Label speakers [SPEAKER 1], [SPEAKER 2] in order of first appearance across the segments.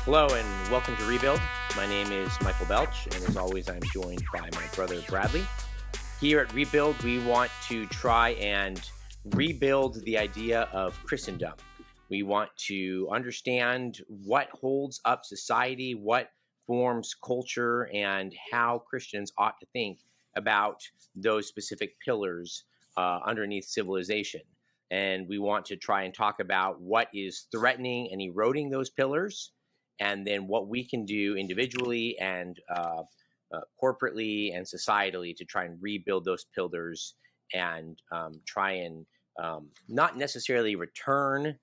[SPEAKER 1] Hello and welcome to Rebuild. My name is Michael Belch, and as always, I'm joined by my brother Bradley. Here at Rebuild, we want to try and rebuild the idea of Christendom. We want to understand what holds up society, what forms culture, and how Christians ought to think about those specific pillars underneath civilization. And we want to try and talk about what is threatening and eroding those pillars, and then what we can do individually and corporately and societally to try and rebuild those pillars and try and not necessarily return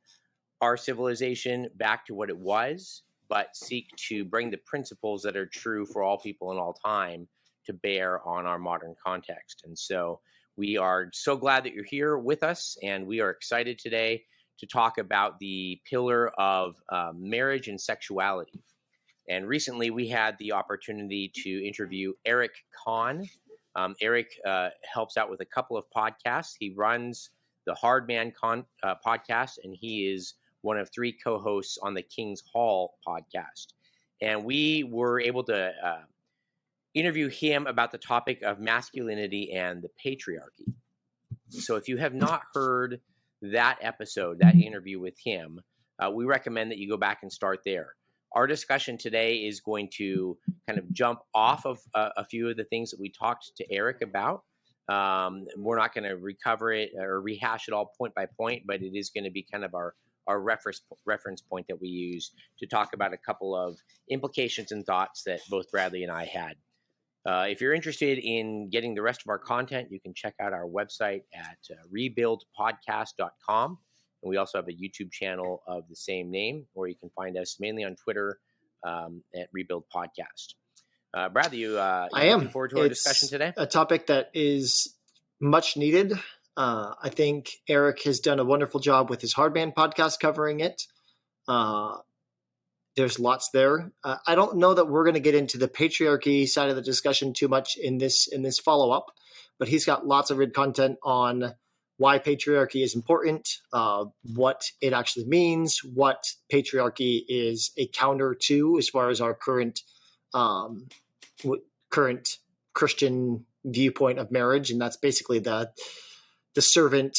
[SPEAKER 1] our civilization back to what it was, but seek to bring the principles that are true for all people in all time to bear on our modern context. And so we are so glad that you're here with us, and we are excited today to talk about the pillar of marriage and sexuality. And recently we had the opportunity to interview Eric Conn. Eric helps out with a couple of podcasts. He runs the Hard Man podcast, and he is one of three co-hosts on the King's Hall podcast. And we were able to interview him about the topic of masculinity and the patriarchy. So if you have not heard that episode, that interview with him, we recommend that you go back and start there. Our discussion today is going to kind of jump off of a few of the things that we talked to Eric about. We're not going to recover it or rehash it all point by point, but it is going to be kind of our reference point that we use to talk about a couple of implications and thoughts that both Bradley and I had. If you're interested in getting the rest of our content, you can check out our website at rebuildpodcast.com. And we also have a YouTube channel of the same name, or you can find us mainly on Twitter at Rebuild Podcast. Bradley, you looking forward to our discussion today?
[SPEAKER 2] A topic that is much needed. I think Eric has done a wonderful job with his Hardman podcast covering it. There's lots there. I don't know that we're going to get into the patriarchy side of the discussion too much in this follow-up, but he's got lots of good content on why patriarchy is important, what it actually means, what patriarchy is a counter to as far as our current Christian viewpoint of marriage, and that's basically the servant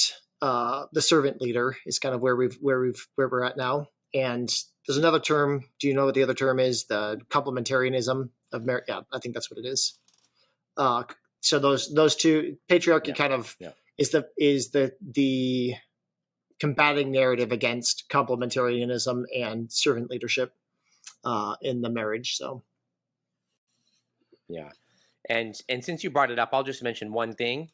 [SPEAKER 2] leader is kind of where we're at now. And there's another term. Do you know what the other term is? The complementarianism of marriage. Yeah, I think that's what it is. So those two, patriarchy is the combating narrative against complementarianism and servant leadership in the marriage. So
[SPEAKER 1] yeah, and since you brought it up, I'll just mention one thing.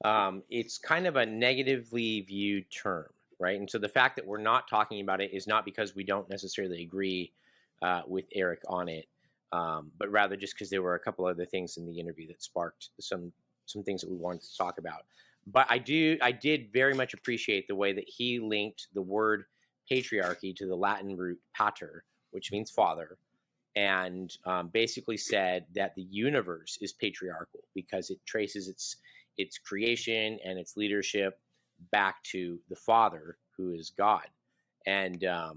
[SPEAKER 1] It's kind of a negatively viewed term. Right. And so the fact that we're not talking about it is not because we don't necessarily agree with Eric on it, but rather just because there were a couple other things in the interview that sparked some things that we wanted to talk about. But I did very much appreciate the way that he linked the word patriarchy to the Latin root pater, which means father, and basically said that the universe is patriarchal because it traces its creation and its leadership back to the Father, who is God. And a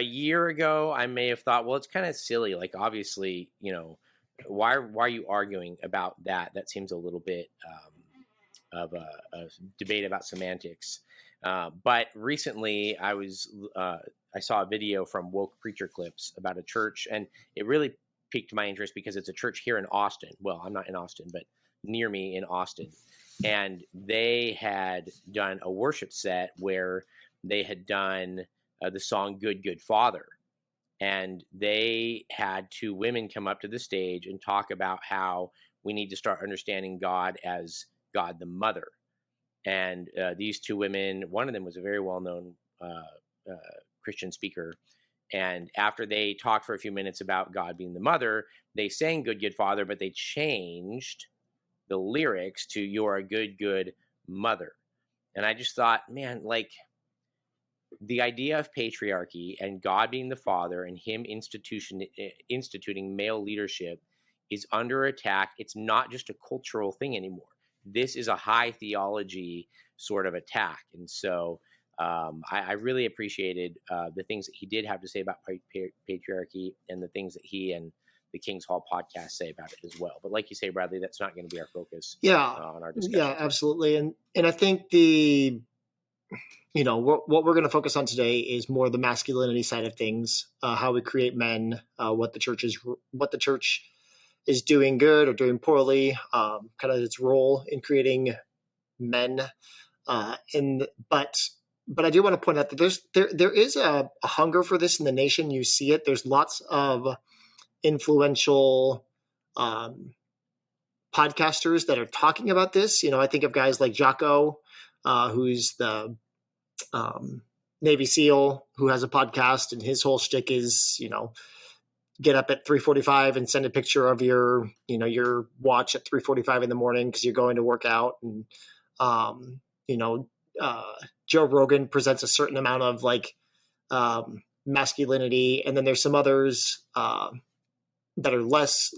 [SPEAKER 1] year ago I may have thought, well, it's kind of silly, like obviously, why are you arguing about that? That seems a little bit of a debate about semantics. But recently I saw a video from Woke Preacher Clips about a church, and it really piqued my interest because it's a church here in Austin. Well, I'm not in Austin, but near me in Austin. And they had done a worship set where they had done the song Good, Good Father. And they had two women come up to the stage and talk about how we need to start understanding God as God the Mother. And these two women, one of them was a very well-known Christian speaker. And after they talked for a few minutes about God being the mother, they sang Good, Good Father, but they changed the lyrics to "You're a good, good mother." And I just thought, man, like the idea of patriarchy and God being the father and him instituting male leadership is under attack. It's not just a cultural thing anymore. This is a high theology sort of attack. And so I really appreciated the things that he did have to say about patriarchy, and the things that he and the King's Hall podcast say about it as well. But like you say, Bradley, that's not going to be our focus on our discussion.
[SPEAKER 2] Yeah, absolutely. And I think the, what we're going to focus on today is more the masculinity side of things, how we create men, what the church is doing good or doing poorly, kind of its role in creating men. But I do want to point out that there is a hunger for this in the nation. You see it. There's lots of influential podcasters that are talking about this. I think of guys like Jocko, who's the Navy SEAL, who has a podcast, and his whole shtick is, get up at 3:45 and send a picture of your watch at 3:45 in the morning because you're going to work out. And Joe Rogan presents a certain amount of masculinity, and then there's some others that are less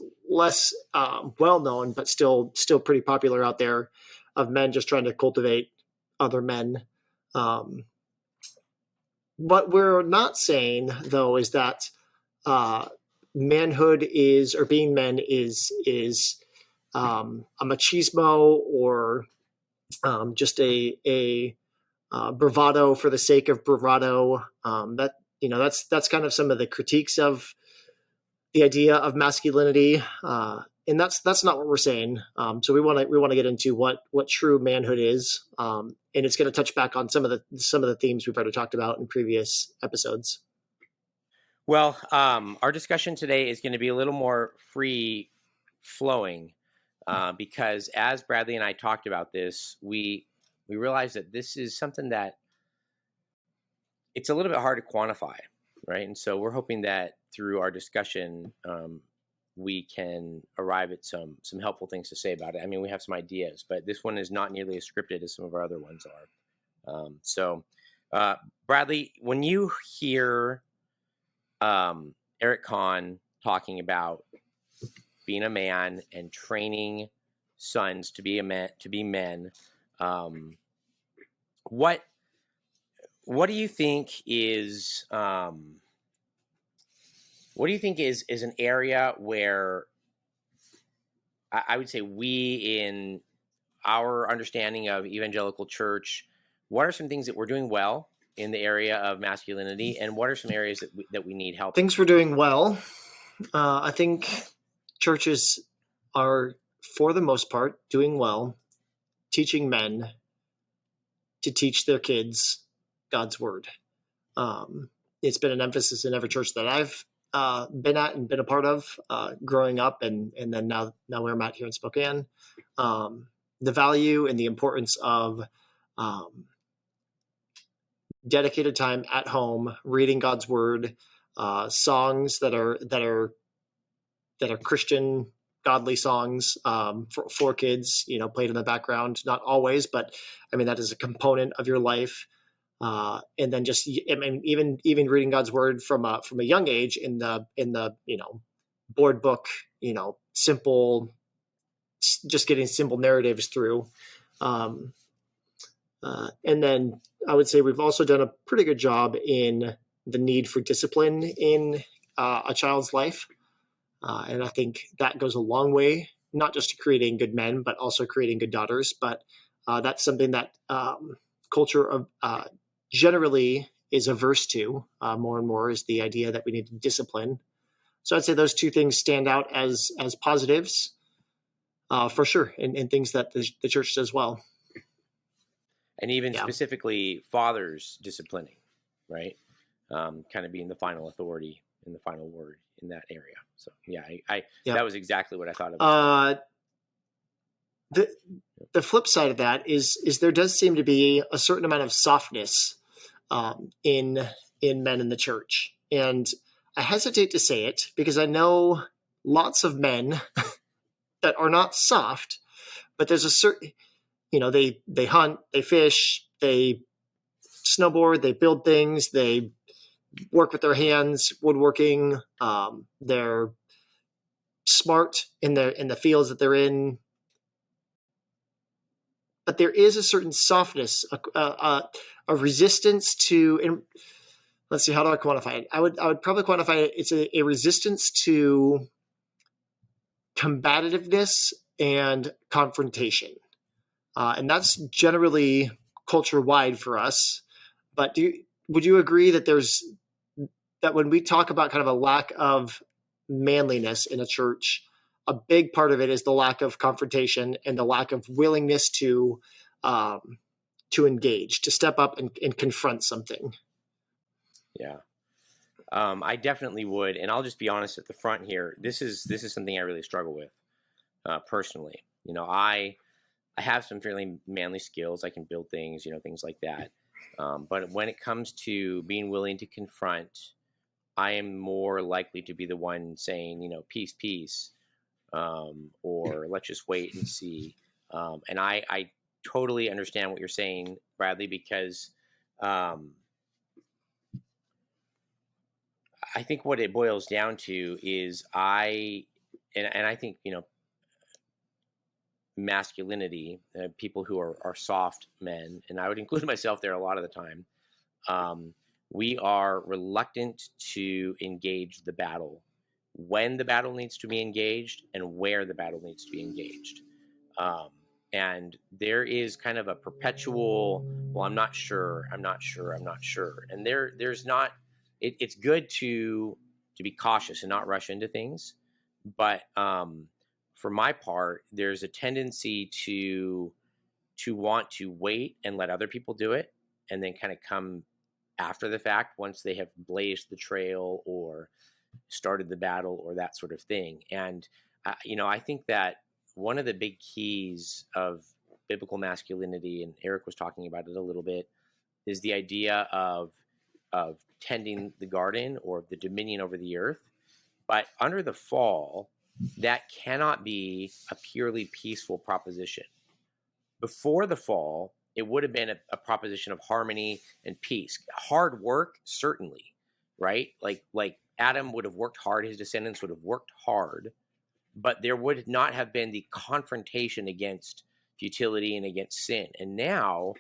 [SPEAKER 2] well known, but still pretty popular out there, of men just trying to cultivate other men. What we're not saying, though, is that manhood is, or being men is a machismo, or just a bravado for the sake of bravado. That's kind of some of the critiques of the idea of masculinity, and that's not what we're saying. So we want to get into what true manhood is, and it's going to touch back on some of the themes we've already talked about in previous episodes.
[SPEAKER 1] Well, our discussion today is going to be a little more free flowing, because as Bradley and I talked about this, we realized that this is something that it's a little bit hard to quantify, right? And so we're hoping that through our discussion, we can arrive at some helpful things to say about it. I mean, we have some ideas, but this one is not nearly as scripted as some of our other ones are. So Bradley, when you hear Eric Conn talking about being a man and training sons to be men, what do you think is an area where I would say we, in our understanding of evangelical church, what are some things that we're doing well in the area of masculinity, and what are some areas that we need help?
[SPEAKER 2] Things we're doing well. I think churches are, for the most part, doing well, teaching men to teach their kids God's word. It's been an emphasis in every church that I've been at and been a part of growing up, and then now where I'm at here in Spokane. The value and the importance of dedicated time at home, reading God's word, songs that are Christian, godly songs for kids, played in the background. Not always, but I mean that is a component of your life. And then just, even reading God's word from a young age in the board book, simple, just getting simple narratives through. And then I would say we've also done a pretty good job in the need for discipline in a child's life. And I think that goes a long way, not just to creating good men, but also creating good daughters. But that's something that culture of generally is averse to more and more, is the idea that we need to discipline. So I'd say those two things stand out as positives for sure, and things that the church does well.
[SPEAKER 1] And even specifically fathers disciplining, right? Kind of being the final authority and the final word in that area. So that was exactly what I thought of.
[SPEAKER 2] The flip side of that is there does seem to be a certain amount of softness in men in the church. And I hesitate to say it because I know lots of men that are not soft, but there's a certain, they hunt, they fish, they snowboard, they build things, they work with their hands, woodworking. They're smart in the fields that they're in. but there is a certain softness, a resistance to, and let's see, how do I quantify it? I would probably quantify it. It's a resistance to combativeness and confrontation. And that's generally culture wide for us. But would you agree that that when we talk about kind of a lack of manliness in a church, a big part of it is the lack of confrontation and the lack of willingness to engage, to step up and confront something?
[SPEAKER 1] Yeah. I definitely would, and I'll just be honest at the front here. This is something I really struggle with personally. I have some fairly manly skills. I can build things, things like that. But when it comes to being willing to confront, I am more likely to be the one saying, peace, peace, or let's just wait and see. And I totally understand what you're saying, Bradley, because I think what it boils down to is I think, masculinity, people who are soft men, and I would include myself there a lot of the time, we are reluctant to engage the battle when the battle needs to be engaged and where the battle needs to be engaged. And there is kind of a perpetual, well, I'm not sure. And there's not, it's good to be cautious and not rush into things. But for my part, there's a tendency to want to wait and let other people do it, and then kind of come after the fact once they have blazed the trail or started the battle or that sort of thing. And, I think that one of the big keys of biblical masculinity, and Eric was talking about it a little bit, is the idea of tending the garden or the dominion over the earth. But under the fall, that cannot be a purely peaceful proposition. Before the fall, it would have been a proposition of harmony and peace. Hard work, certainly, right? Like Adam would have worked hard, his descendants would have worked hard, but there would not have been the confrontation against futility and against sin. And now,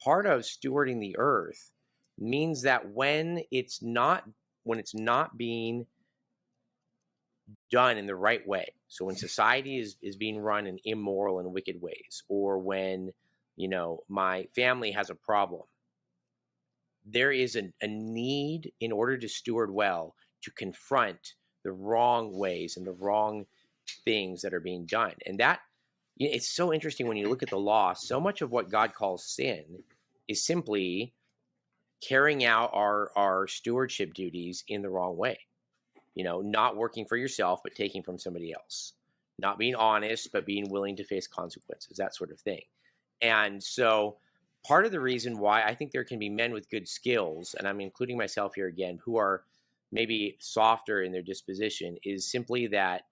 [SPEAKER 1] part of stewarding the earth means that when it's not being done in the right way, so when society is being run in immoral and wicked ways, or when my family has a problem, there is a need, in order to steward well, to confront the wrong ways and the wrong things that are being done. And that, it's so interesting when you look at the law. So much of what God calls sin is simply carrying out our stewardship duties in the wrong way. Not working for yourself, but taking from somebody else. Not being honest, but being willing to face consequences, that sort of thing. And so part of the reason why I think there can be men with good skills, and I'm including myself here again, who are maybe softer in their disposition, is simply that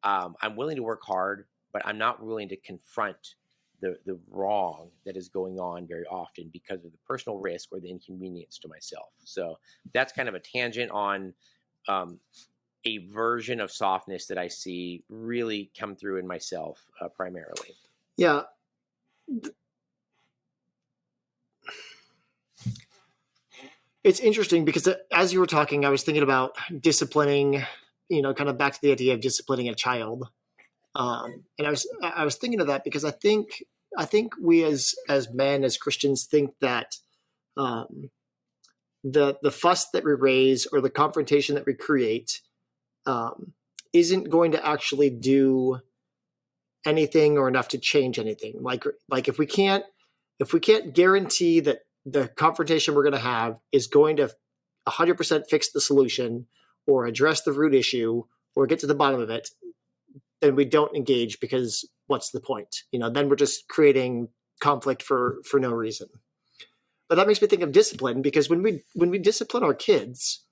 [SPEAKER 1] I'm willing to work hard, but I'm not willing to confront the wrong that is going on very often because of the personal risk or the inconvenience to myself. So that's kind of a tangent on a version of softness that I see really come through in myself primarily.
[SPEAKER 2] Yeah. It's interesting because as you were talking, I was thinking about disciplining, kind of back to the idea of disciplining a child. And I was thinking of that because I think we as men, as Christians, think that the fuss that we raise or the confrontation that we create isn't going to actually do anything or enough to change anything. Like if we can't guarantee that the confrontation we're going to have is going to 100% fix the solution or address the root issue or get to the bottom of it, then we don't engage, because what's the point? Then we're just creating conflict for no reason. But that makes me think of discipline, because when we discipline our kids,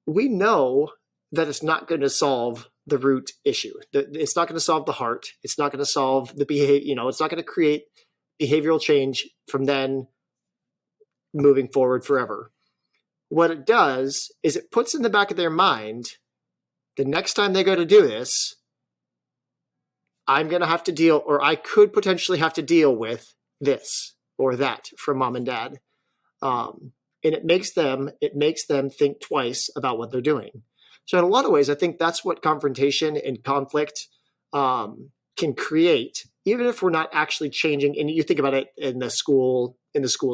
[SPEAKER 2] we know that it's not going to solve the root issue. It's not going to solve the heart. It's not going to solve the behavior. It's not going to create behavioral change from then moving forward forever. What it does is it puts in the back of their mind, the next time they go to do this, I'm going to have to deal, or I could potentially have to deal with this or that from mom and dad. And it makes them think twice about what they're doing. So in a lot of ways, I think that's what confrontation and conflict can create, even if we're not actually changing. And you think about it in the school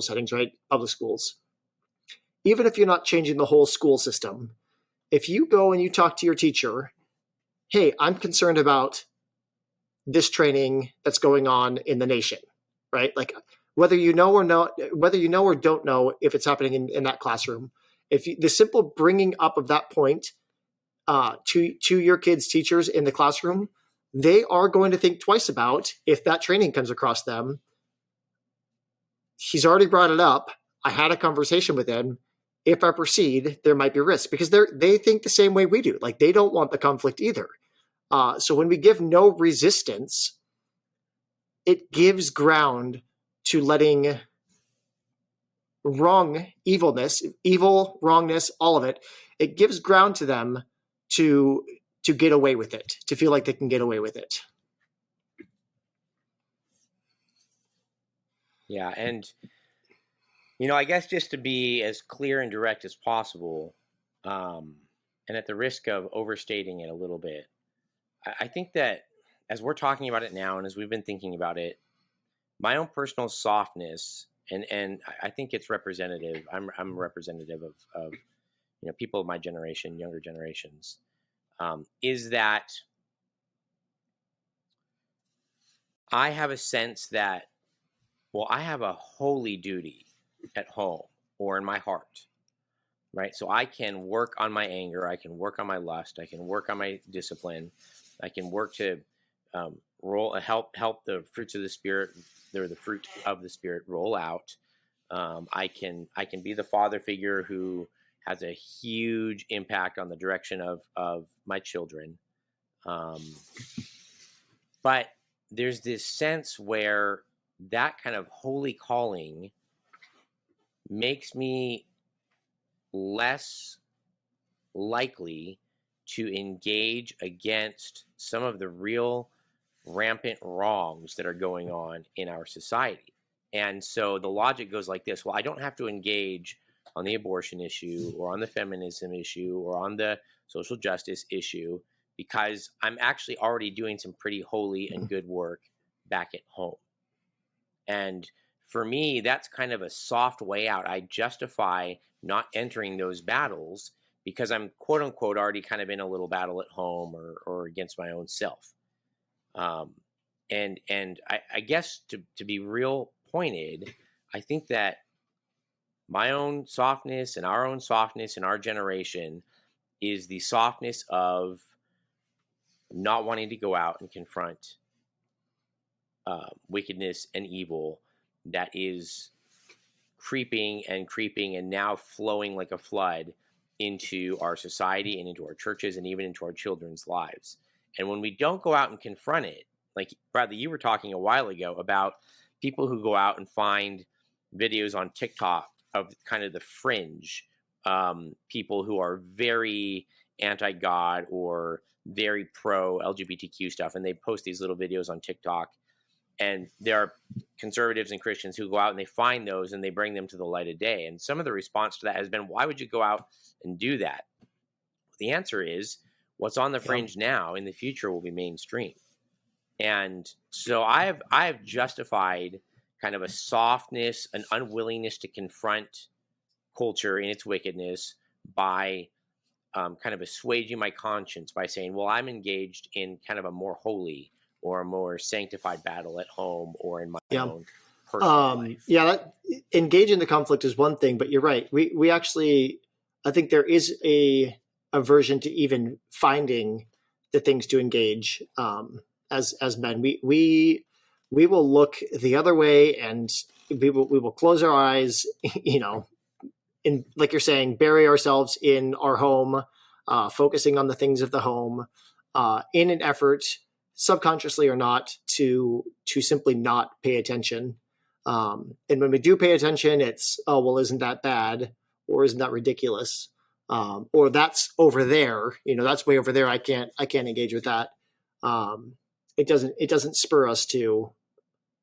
[SPEAKER 2] settings, right? Public schools. Even if you're not changing the whole school system, if you go and you talk to your teacher, hey, I'm concerned about this training that's going on in the nation, right? Like whether you know or don't know if it's happening in that classroom, the simple bringing up of that point to your kids' teachers in the classroom, they are going to think twice about if that training comes across them. He's already brought it up. I had a conversation with him. If I proceed, there might be risk, because they think the same way we do. Like they don't want the conflict either. So when we give no resistance, it gives ground to letting wrongness, all of it. It gives ground to them to get away with it, to feel like they can get away with it.
[SPEAKER 1] Yeah, and I guess just to be as clear and direct as possible, and at the risk of overstating it a little bit, I think that as we're talking about it now, and as we've been thinking about it, my own personal softness, and I think it's representative. I'm representative of people of my generation, younger generations, is that I have a sense that, well, I have a holy duty at home or in my heart, right? So I can work on my anger, I can work on my lust, I can work on my discipline, I can work to help the fruits of the Spirit, or the fruit of the Spirit roll out. I can be the father figure who has a huge impact on the direction of my children. But there's this sense where that kind of holy calling makes me less likely to engage against some of the real rampant wrongs that are going on in our society. And so the logic goes like this: well, I don't have to engage on the abortion issue or on the feminism issue or on the social justice issue, because I'm actually already doing some pretty holy and good work back at home. And for me, that's kind of a soft way out. I justify not entering those battles because I'm, quote unquote, already kind of in a little battle at home or against my own self. And I guess to be real pointed, I think that my own softness and our own softness in our generation is the softness of not wanting to go out and confront wickedness and evil that is creeping and now flowing like a flood into our society and into our churches and even into our children's lives. And when we don't go out and confront it, like Bradley, you were talking a while ago about people who go out and find videos on TikTok of kind of the fringe people who are very anti-God or very pro-LGBTQ stuff, and they post these little videos on TikTok. And there are conservatives and Christians who go out and they find those and they bring them to the light of day. And some of the response to that has been, why would you go out and do that? The answer is, what's on the fringe now in the future will be mainstream. And so I have justified kind of a softness, an unwillingness to confront culture in its wickedness by kind of assuaging my conscience by saying, well, I'm engaged in kind of a more holy or a more sanctified battle at home or in my own personal life.
[SPEAKER 2] Yeah, engaging the conflict is one thing, but you're right. We actually, I think there is a aversion to even finding the things to engage as men. We will look the other way, and we will close our eyes, and like you're saying, bury ourselves in our home, focusing on the things of the home, in an effort, subconsciously or not, to simply not pay attention. And when we do pay attention, it's, oh, well, isn't that bad? Or isn't that ridiculous? Or that's over there, that's way over there. I can't engage with that. it doesn't spur us to,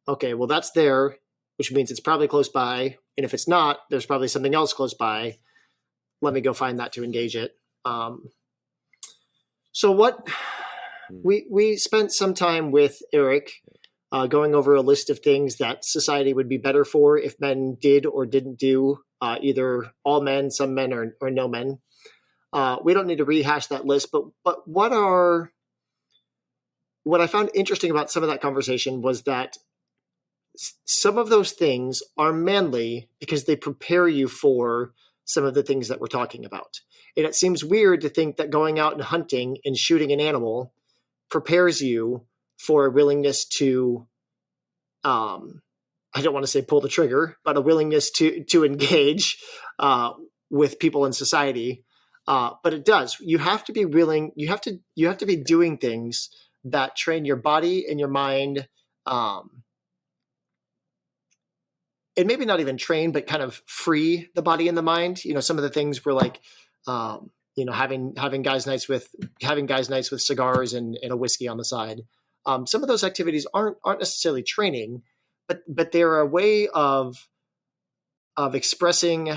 [SPEAKER 2] okay, well, that's there, which means it's probably close by. And if it's not, there's probably something else close by. Let me go find that to engage it. So what we spent some time with Eric going over a list of things that society would be better for if men did or didn't do, either all men, some men, or no men. We don't need to rehash that list, but what I found interesting about some of that conversation was that some of those things are manly because they prepare you for some of the things that we're talking about. And it seems weird to think that going out and hunting and shooting an animal prepares you for a willingness to, I don't want to say pull the trigger, but a willingness to engage with people in society. But it does. You have to be willing. You have to be doing things that train your body and your mind. And maybe not even train, but kind of free the body and the mind. Some of the things were like, having guys' nights with cigars and a whiskey on the side. Some of those activities aren't necessarily training, but they're a way of expressing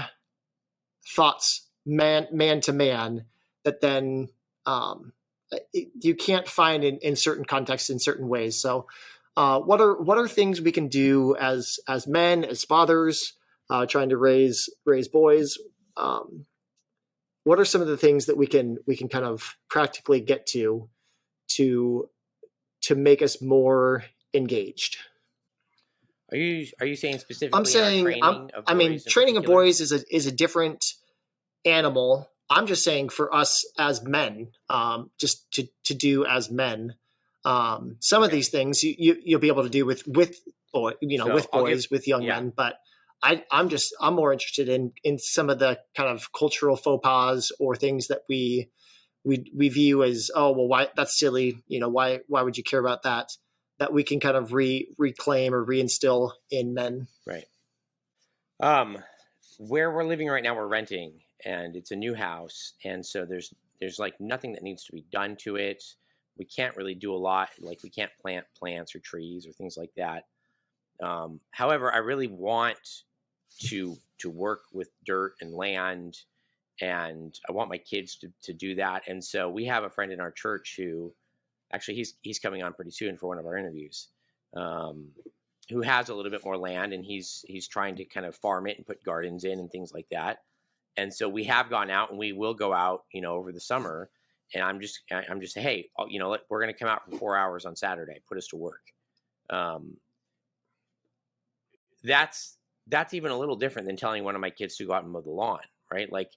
[SPEAKER 2] thoughts man to man that then you can't find in certain contexts in certain ways. So. What are things we can do as men, as fathers, trying to raise boys? What are some of the things that we can kind of practically get to make us more engaged?
[SPEAKER 1] Are you saying specifically?
[SPEAKER 2] I'm saying, training of boys is a different animal. I'm just saying for us as men, just to do as men. Some of these things you'll be able to do with boys, with young men, but I'm more interested in some of the kind of cultural faux pas or things that we view as, oh, well, why that's silly. Why would you care about that we can kind of reclaim or reinstill in men.
[SPEAKER 1] Right. Where we're living right now, we're renting, and it's a new house. And so there's like nothing that needs to be done to it. We can't really do a lot, like we can't plant plants or trees or things like that. However, I really want to work with dirt and land, and I want my kids to do that. And so we have a friend in our church who actually he's coming on pretty soon for one of our interviews, who has a little bit more land, and he's trying to kind of farm it and put gardens in and things like that. And so we have gone out, and we will go out, over the summer. And I'm just hey, we're going to come out for 4 hours on Saturday. Put us to work. That's even a little different than telling one of my kids to go out and mow the lawn, right? Like,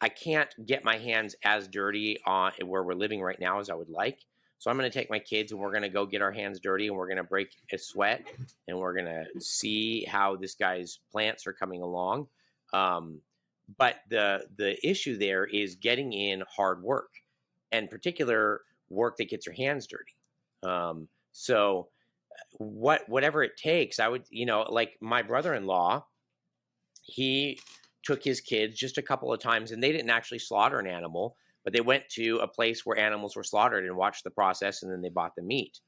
[SPEAKER 1] I can't get my hands as dirty on where we're living right now as I would like. So I'm going to take my kids, and we're going to go get our hands dirty, and we're going to break a sweat, and we're going to see how this guy's plants are coming along. But the issue there is getting in hard work. And particular work that gets your hands dirty. So whatever it takes, I would, like my brother-in-law, he took his kids just a couple of times, and they didn't actually slaughter an animal, but they went to a place where animals were slaughtered and watched the process, and then they bought the meat.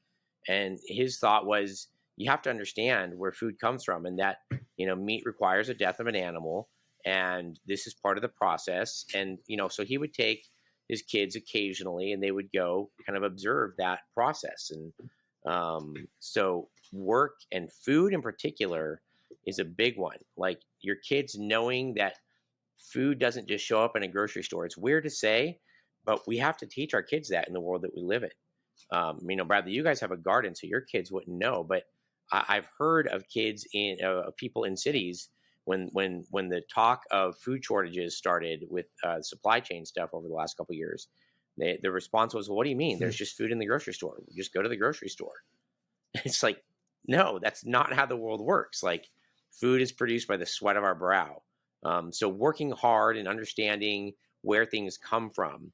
[SPEAKER 1] And his thought was, you have to understand where food comes from, and that, meat requires a death of an animal, and this is part of the process. And, so he would take his kids occasionally, and they would go kind of observe that process. And so work and food in particular is a big one. Like, your kids knowing that food doesn't just show up in a grocery store. It's weird to say, but we have to teach our kids that in the world that we live in. Bradley, you guys have a garden, so your kids wouldn't know, but I've heard of kids people in cities when the talk of food shortages started with supply chain stuff over the last couple of years. The response was, well, what do you mean? There's just food in the grocery store. Just go to the grocery store. It's like, no, that's not how the world works. Like, food is produced by the sweat of our brow. So working hard and understanding where things come from,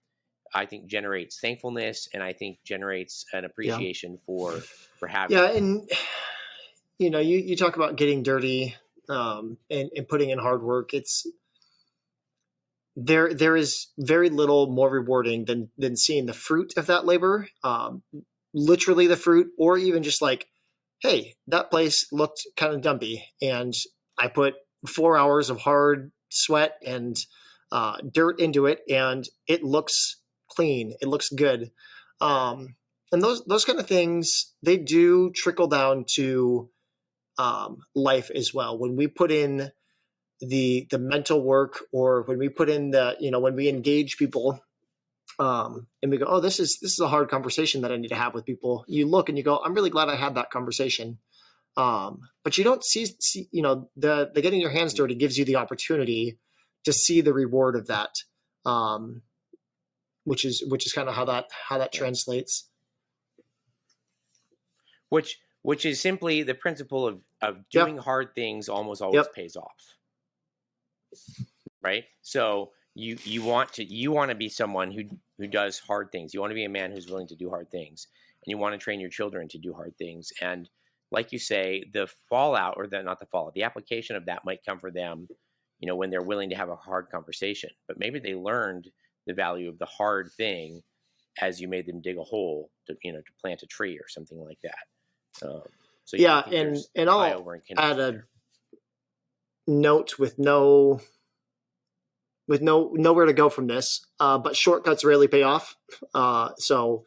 [SPEAKER 1] I think generates thankfulness, and I think generates an appreciation for having.
[SPEAKER 2] Yeah. And, you talk about getting dirty and putting in hard work. There is very little more rewarding than seeing the fruit of that labor. literally the fruit, or even just like, hey, that place looked kind of dumpy, and I put 4 hours of hard sweat and dirt into it, and it looks clean. It looks good. And those kind of things, they do trickle down to life as well. When we put in the mental work, or when we put in when we engage people, and we go, oh, this is a hard conversation that I need to have with people. You look and you go, I'm really glad I had that conversation. But you don't see the getting your hands dirty gives you the opportunity to see the reward of that, which is kind of how that translates.
[SPEAKER 1] Which is simply the principle of doing hard things almost always pays off, right? So you want to be someone who does hard things. You want to be a man who's willing to do hard things, and you want to train your children to do hard things. And like you say, the fallout, or the application of that might come for them, when they're willing to have a hard conversation. But maybe they learned the value of the hard thing as you made them dig a hole to plant a tree or something like that. So
[SPEAKER 2] yeah, and I'll add a note with nowhere to go from this, but shortcuts rarely pay off. So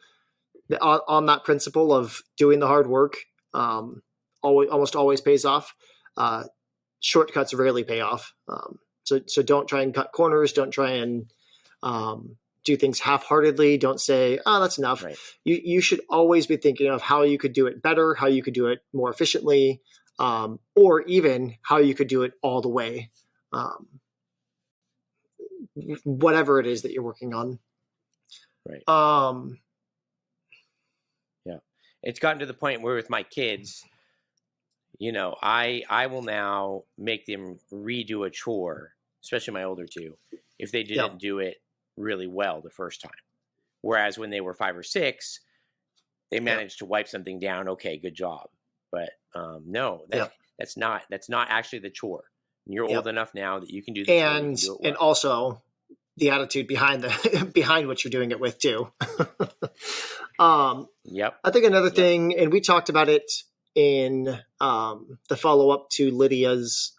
[SPEAKER 2] on that principle of doing the hard work, almost always pays off. Shortcuts rarely pay off. So don't try and cut corners. Don't try and do things half-heartedly. Don't say, oh, that's enough. Right. You should always be thinking of how you could do it better, how you could do it more efficiently, or even how you could do it all the way. Whatever it is that you're working on.
[SPEAKER 1] Right. Yeah. It's gotten to the point where with my kids, I will now make them redo a chore, especially my older two, if they didn't do it really well the first time. Whereas when they were 5 or 6, they managed to wipe something down. Okay, good job. But that's not actually the chore. You're old enough now that you can do the chore. You can do it well.
[SPEAKER 2] And also the attitude behind behind what you're doing it with too. I think another thing, and we talked about it in the follow-up to Lydia's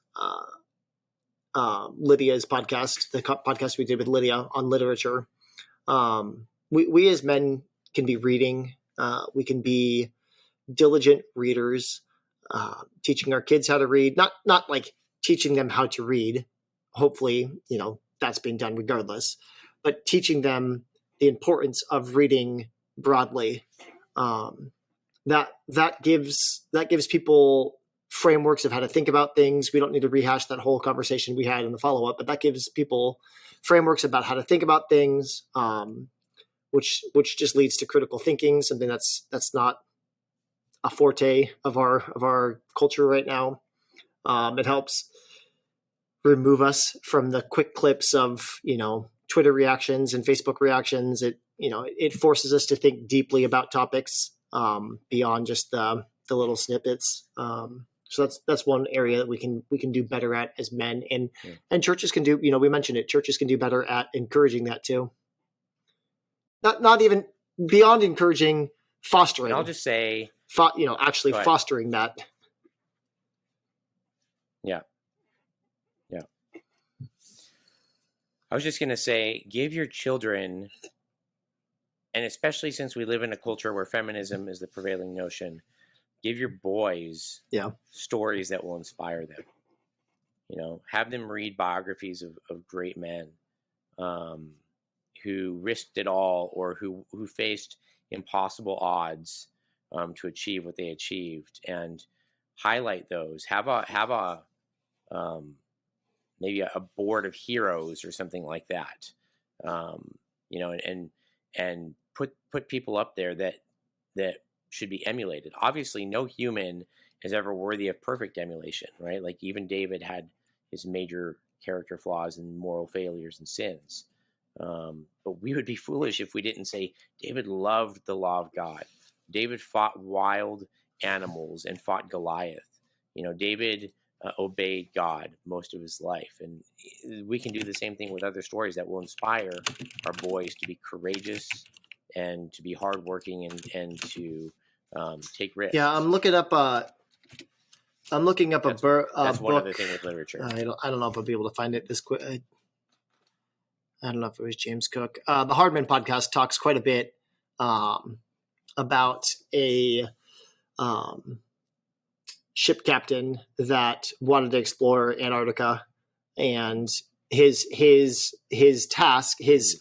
[SPEAKER 2] podcast, the podcast we did with Lydia on literature. We as men can be reading. We can be diligent readers, teaching our kids how to read, not like teaching them how to read. Hopefully, that's being done regardless, but teaching them the importance of reading broadly. That gives people frameworks of how to think about things. We don't need to rehash that whole conversation we had in the follow-up, but that gives people frameworks about how to think about things, which just leads to critical thinking, something that's not a forte of our culture right now. It helps remove us from the quick clips of Twitter reactions and Facebook reactions. It forces us to think deeply about topics beyond just the little snippets. So that's one area that we can do better at as men, and churches can do. We mentioned it. Churches can do better at encouraging that too. Not even beyond encouraging, fostering.
[SPEAKER 1] And I'll just say,
[SPEAKER 2] actually fostering that.
[SPEAKER 1] Yeah. I was just going to say, give your children, and especially since we live in a culture where feminism is the prevailing notion, give your boys stories that will inspire them. Have them read biographies of great men who risked it all, or who faced impossible odds to achieve what they achieved, and highlight those. Have a maybe a board of heroes or something like that, and put people up there that should be emulated. Obviously, no human is ever worthy of perfect emulation, right? Like even David had his major character flaws and moral failures and sins. But we would be foolish if we didn't say David loved the law of God. David fought wild animals and fought Goliath. David obeyed God most of his life. And we can do the same thing with other stories that will inspire our boys to be courageous and to be hardworking and to take risks.
[SPEAKER 2] Yeah, I'm looking up. I'm looking up
[SPEAKER 1] that's
[SPEAKER 2] book.
[SPEAKER 1] one other thing with literature.
[SPEAKER 2] I don't know if I'll be able to find it this quick. I don't know if it was James Cook. The Hardman podcast talks quite a bit about a ship captain that wanted to explore Antarctica, and his task, his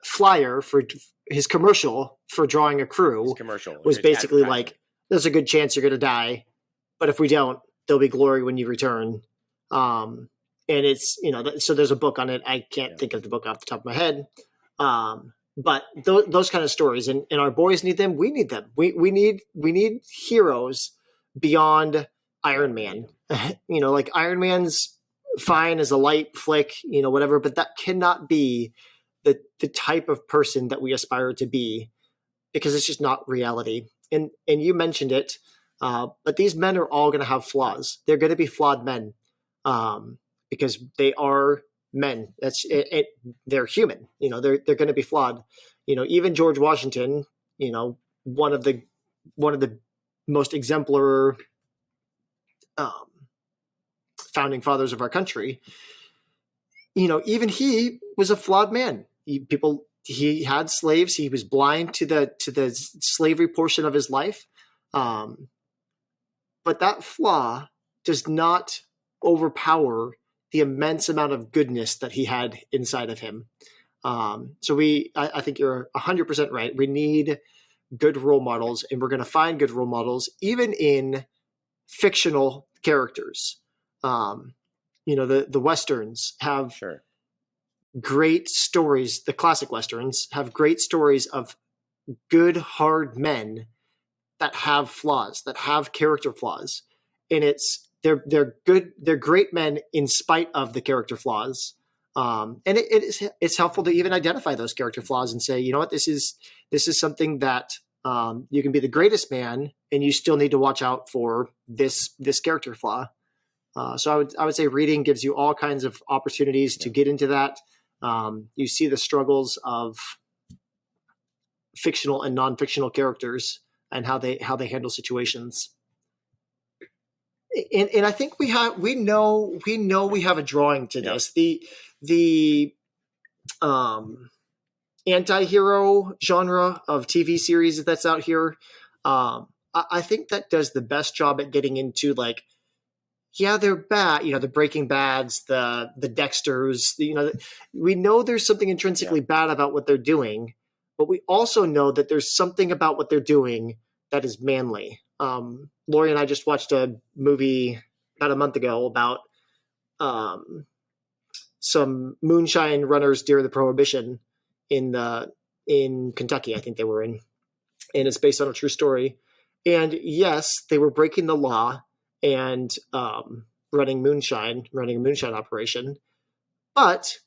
[SPEAKER 2] flyer for his commercial for drawing a crew was basically like, there's a good chance you're going to die, but if we don't, there'll be glory when you return. And it's, so there's a book on it. I can't think of the book off the top of my head. But those kind of stories, and our boys need them. We need them. We need heroes beyond Iron Man. Like Iron Man's fine as a light flick, whatever, but that cannot be the type of person that we aspire to be, because it's just not reality. And you mentioned it, but these men are all going to have flaws. They're going to be flawed men, because they are men. That's it. They're human. They're going to be flawed. Even George Washington, one of the most exemplar founding fathers of our country. Even he was a flawed man. He had slaves. He was blind to the slavery portion of his life. But that flaw does not overpower the immense amount of goodness that he had inside of him. So I think you're 100% right. We need good role models, and we're going to find good role models even in fictional characters. The Westerns have great stories. The classic Westerns have great stories of good, hard men that have flaws, that have character flaws. And they're good. They're great men in spite of the character flaws. And it's helpful to even identify those character flaws and say, this is something that you can be the greatest man, and you still need to watch out for this character flaw. So I would say reading gives you all kinds of opportunities to get into that. You see the struggles of fictional and non-fictional characters and how they handle situations. And I think we know we have a drawing to this. The anti-hero genre of TV series that's out here. I think that does the best job at getting into like, yeah, they're bad. The Breaking Bads, the Dexters. We know there's something intrinsically bad about what they're doing, but we also know that there's something about what they're doing that is manly. Lori and I just watched a movie about a month ago about some moonshine runners during the Prohibition in Kentucky. I think they were in, and it's based on a true story. And yes, they were breaking the law and running a moonshine operation. But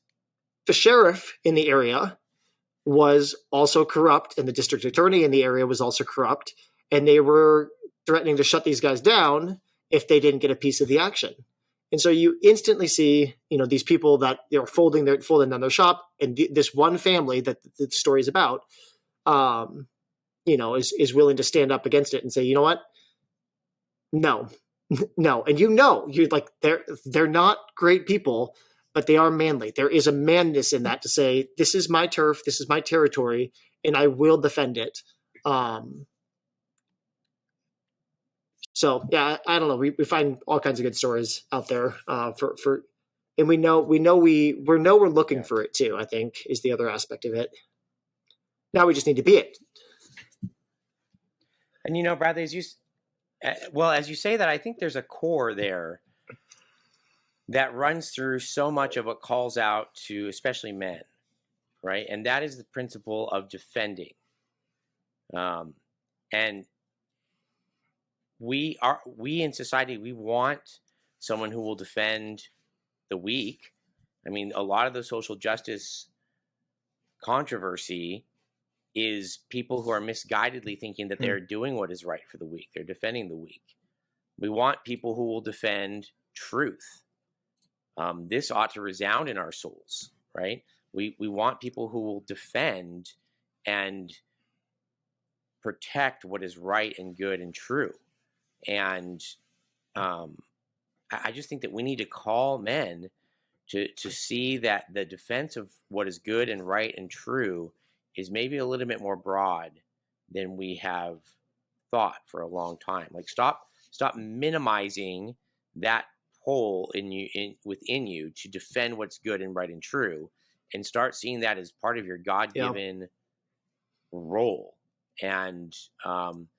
[SPEAKER 2] the sheriff in the area was also corrupt, and the district attorney in the area was also corrupt, and they were threatening to shut these guys down if they didn't get a piece of the action. And so you instantly see, these people that are folding down their shop, and this one family that the story is about, is willing to stand up against it and say, you know what? No. And you're like, they're not great people, but they are manly. There is a manness in that to say, this is my turf, this is my territory, and I will defend it. So yeah, I don't know. We find all kinds of good stories out there and we know we're looking for it too, I think, is the other aspect of it. Now we just need to be it.
[SPEAKER 1] And Bradley, as you say that, I think there's a core there that runs through so much of what calls out to especially men, right? And that is the principle of defending. And we in society, we want someone who will defend the weak. I mean, a lot of the social justice controversy is people who are misguidedly thinking that they're doing what is right for the weak. They're defending the weak. We want people who will defend truth. This ought to resound in our souls, right? We want people who will defend and protect what is right and good and true. And I just think that we need to call men to see that the defense of what is good and right and true is maybe a little bit more broad than we have thought for a long time. Like stop minimizing that pull within you to defend what's good and right and true, and start seeing that as part of your God-given role, and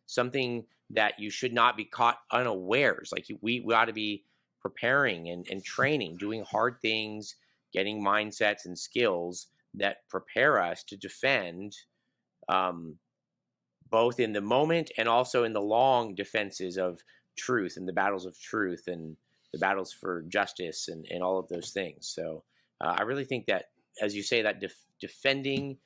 [SPEAKER 1] something that you should not be caught unawares. Like we ought to be preparing and training, doing hard things, getting mindsets and skills that prepare us to defend, both in the moment and also in the long defenses of truth and the battles of truth and the battles for justice and all of those things. So I really think that, as you say, that defending,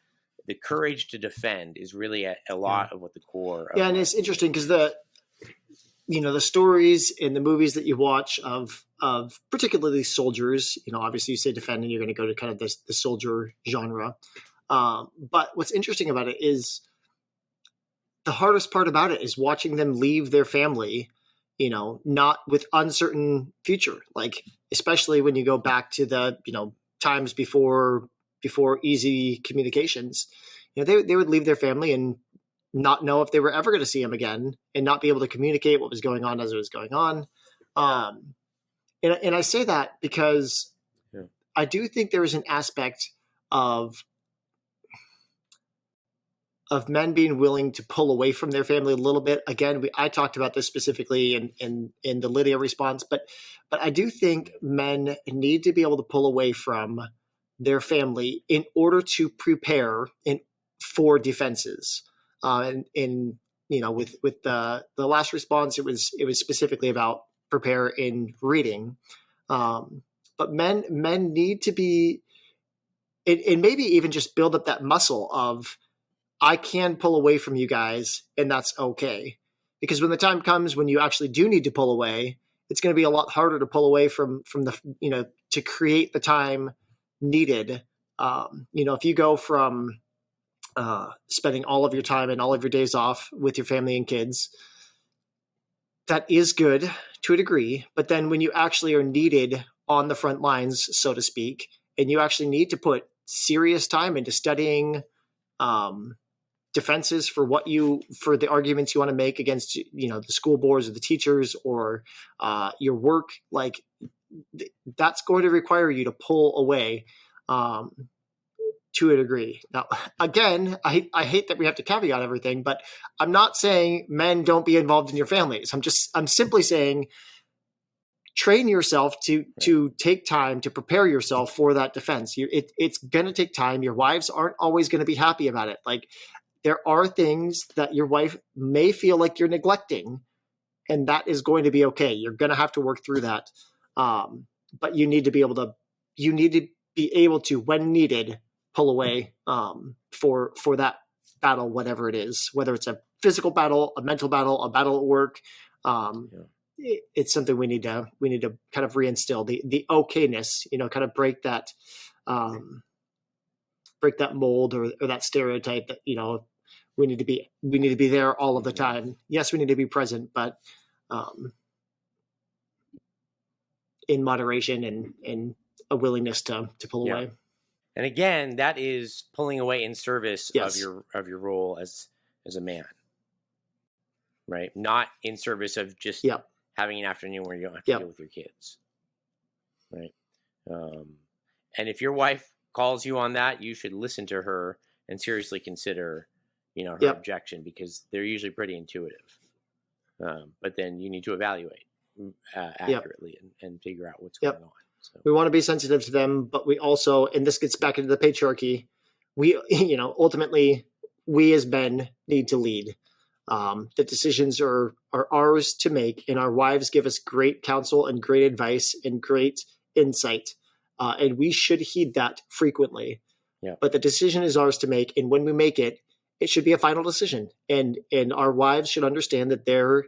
[SPEAKER 1] the courage to defend is really a lot of what the core of.
[SPEAKER 2] Yeah, and it's interesting because the stories in the movies that you watch of particularly soldiers, obviously you say defend and you're going to go to kind of the soldier genre. But what's interesting about it is the hardest part about it is watching them leave their family, not with uncertain future. Like, especially when you go back to the, times before easy communications, they would leave their family and not know if they were ever going to see him again and not be able to communicate what was going on as it was going on. And I say that because I do think there is an aspect of men being willing to pull away from their family a little bit. Again, I talked about this specifically in the Lydia response, but I do think men need to be able to pull away from their family in order to prepare for defenses. With the last response, it was specifically about prepare in reading. But men need to be, and maybe even just build up that muscle of, I can pull away from you guys and that's okay. Because when the time comes when you actually do need to pull away, it's going to be a lot harder to pull away from the, to create the time needed. If you go from spending all of your time and all of your days off with your family and kids, that is good to a degree. But then when you actually are needed on the front lines, so to speak, and you actually need to put serious time into studying defenses for the arguments you want to make against, the school boards or the teachers or your work, like that's going to require you to pull away to a degree. Now, again, I hate that we have to caveat everything, but I'm not saying men don't be involved in your families. I'm simply saying train yourself to take time to prepare yourself for that defense. It's going to take time. Your wives aren't always going to be happy about it. Like, there are things that your wife may feel like you're neglecting, and that is going to be okay. You're going to have to work through that. But you need to be able to, when needed, pull away for that battle, whatever it is, whether it's a physical battle, a mental battle, a battle at work. It's something we need to kind of reinstill the okayness, kind of break that mold or that stereotype that, we need to be there all of the time. Yes, we need to be present, but in moderation and a willingness to pull away.
[SPEAKER 1] And again, that is pulling away in service of your role as a man, right? Not in service of just having an afternoon where you don't have to deal with your kids, right? And if your wife calls you on that, you should listen to her and seriously consider, her objection, because they're usually pretty intuitive. But then you need to evaluate accurately and figure out what's going on. So.
[SPEAKER 2] We want to be sensitive to them, but we also, and this gets back into the patriarchy, we, ultimately, we as men need to lead. The decisions are ours to make, and our wives give us great counsel and great advice and great insight. And we should heed that frequently. But the decision is ours to make. And when we make it, it should be a final decision. And our wives should understand that their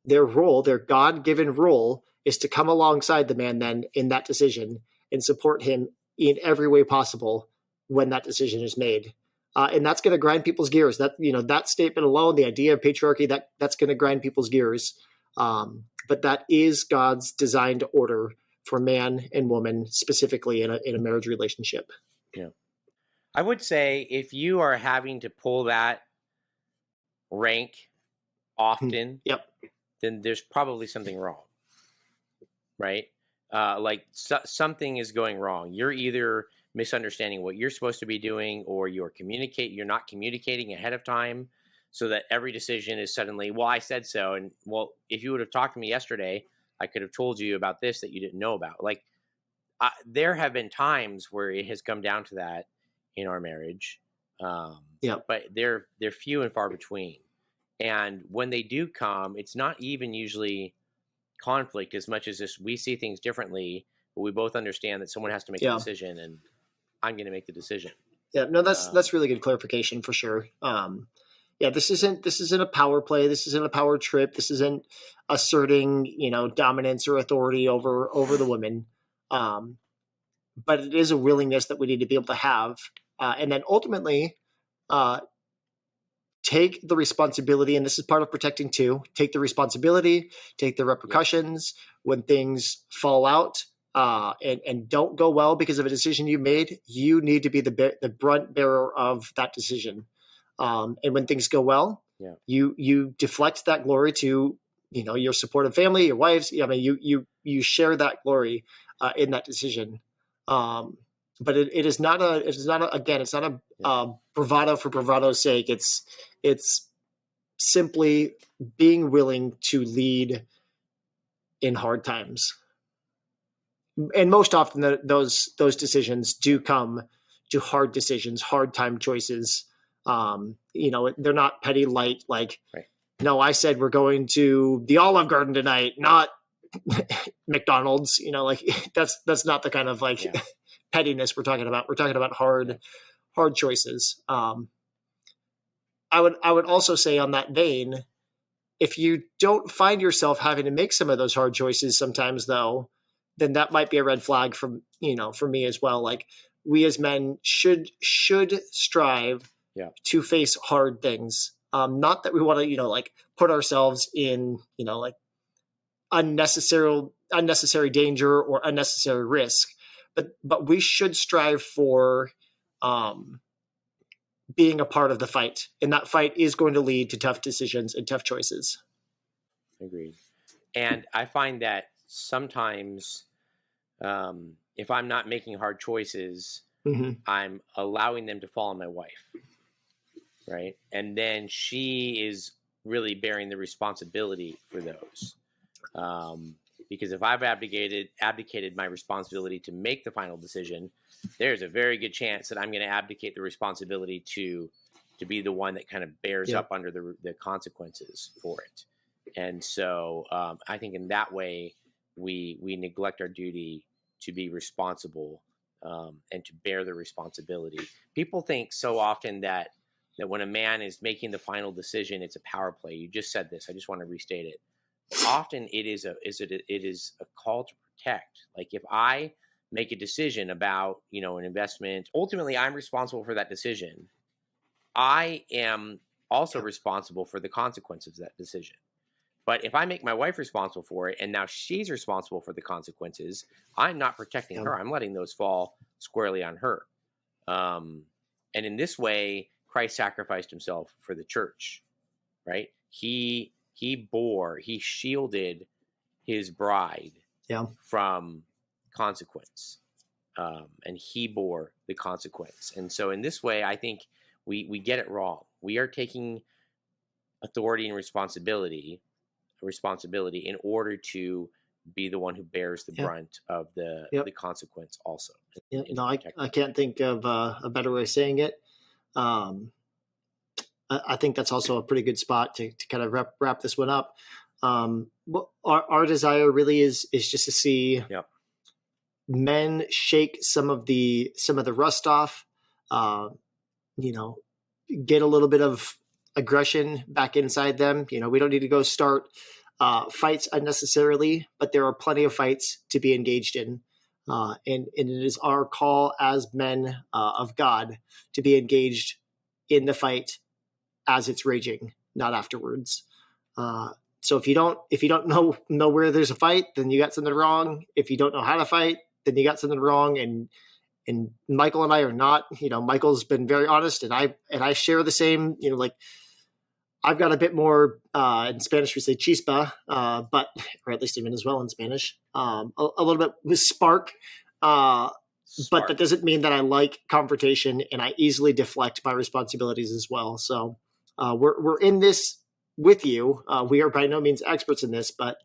[SPEAKER 2] role, their God-given role, is to come alongside the man then in that decision and support him, in every way possible when that decision is made. And that's going to grind people's gears. That, that statement alone, the idea of patriarchy, that's going to grind people's gears. But that is God's designed order for man and woman, specifically in a marriage relationship.
[SPEAKER 1] Yeah. I would say if you are having to pull that rank often, then there's probably something wrong, right? Something is going wrong. You're either misunderstanding what you're supposed to be doing, or you're not communicating ahead of time, so that every decision is suddenly, well, I said so. And well, if you would have talked to me yesterday, I could have told you about this that you didn't know about. There have been times where it has come down to that in our marriage. But they're few and far between. And when they do come, it's not even usually conflict as much as just we see things differently, but we both understand that someone has to make a decision, and I'm going to make the decision. Yeah, no,
[SPEAKER 2] that's really good clarification for sure. This isn't a power play. This isn't a power trip. This isn't asserting, dominance or authority over the women. But it is a willingness that we need to be able to have. And then ultimately, take the responsibility, and this is part of protecting too, take the responsibility, take the repercussions when things fall out and don't go well because of a decision you made. You need to be the brunt bearer of that decision. And when things go well, you deflect that glory to, your supportive family, your wives. I mean, you share that glory in that decision. But it is not a bravado for bravado's sake. It's simply being willing to lead in hard times. And most often those decisions do come to hard decisions, hard time choices. They're not petty, light, like, no, I said we're going to the Olive Garden tonight, not McDonald's, that's not the kind of pettiness we're talking about. We're talking about hard choices. I would also say on that vein, if you don't find yourself having to make some of those hard choices sometimes though, then that might be a red flag for me as well. Like, we as men should strive to face hard things. Not that we want to, put ourselves in, unnecessary danger or unnecessary risk, but we should strive for being a part of the fight, and that fight is going to lead to tough decisions and tough choices.
[SPEAKER 1] Agreed. And I find that sometimes if I'm not making hard choices, I'm allowing them to fall on my wife, right? And then she is really bearing the responsibility for those. Because if I've abdicated my responsibility to make the final decision, there's a very good chance that I'm going to abdicate the responsibility to be the one that kind of bears up under the consequences for it. And so I think in that way, we neglect our duty to be responsible and to bear the responsibility. People think so often that when a man is making the final decision, it's a power play. You just said this. I just want to restate it. Often it is a call to protect. Like, if I make a decision about, an investment, ultimately I'm responsible for that decision. I am also responsible for the consequences of that decision. But if I make my wife responsible for it, and now she's responsible for the consequences, I'm not protecting her. I'm letting those fall squarely on her. And in this way, Christ sacrificed himself for the church, right? He shielded his bride from consequence. And he bore the consequence. And so in this way, I think we get it wrong. We are taking authority and responsibility in order to be the one who bears the brunt of the consequence also.
[SPEAKER 2] I can't think of a better way of saying it. I think that's also a pretty good spot to kind of wrap this one up. Our desire really is just to see men shake some of the rust off, get a little bit of aggression back inside them. We don't need to go start fights unnecessarily, but there are plenty of fights to be engaged in. And it is our call as men of God to be engaged in the fight as it's raging, not afterwards. So if you don't know where there's a fight, then you got something wrong. If you don't know how to fight, then you got something wrong. And Michael and I are not. Michael's been very honest, and I share the same. Like, I've got a bit more, in Spanish we say chispa, but, or at least in Venezuelan Spanish, a little bit with spark. But that doesn't mean that I like confrontation, and I easily deflect my responsibilities as well. So we're in this with you. We are by no means experts in this, but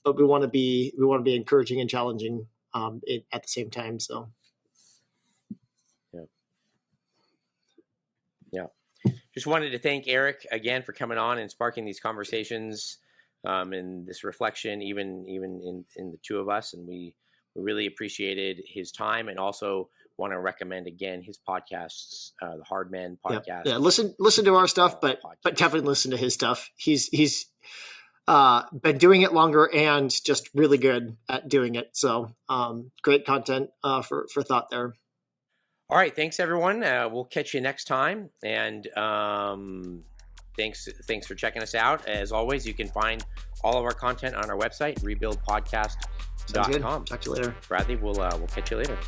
[SPEAKER 2] we want to be encouraging and challenging at the same time. So
[SPEAKER 1] yeah. Just wanted to thank Eric again for coming on and sparking these conversations and this reflection, even in the two of us. And we really appreciated his time, and also want to recommend again his podcasts, the Hard Men podcast.
[SPEAKER 2] Yeah. Listen to our stuff, but definitely listen to his stuff. He's been doing it longer and just really good at doing it. So great content for thought there.
[SPEAKER 1] All right. Thanks, everyone. We'll catch you next time. And thanks for checking us out. As always, you can find all of our content on our website, rebuildpodcast.com.
[SPEAKER 2] Talk to you later.
[SPEAKER 1] Bradley, we'll catch you later.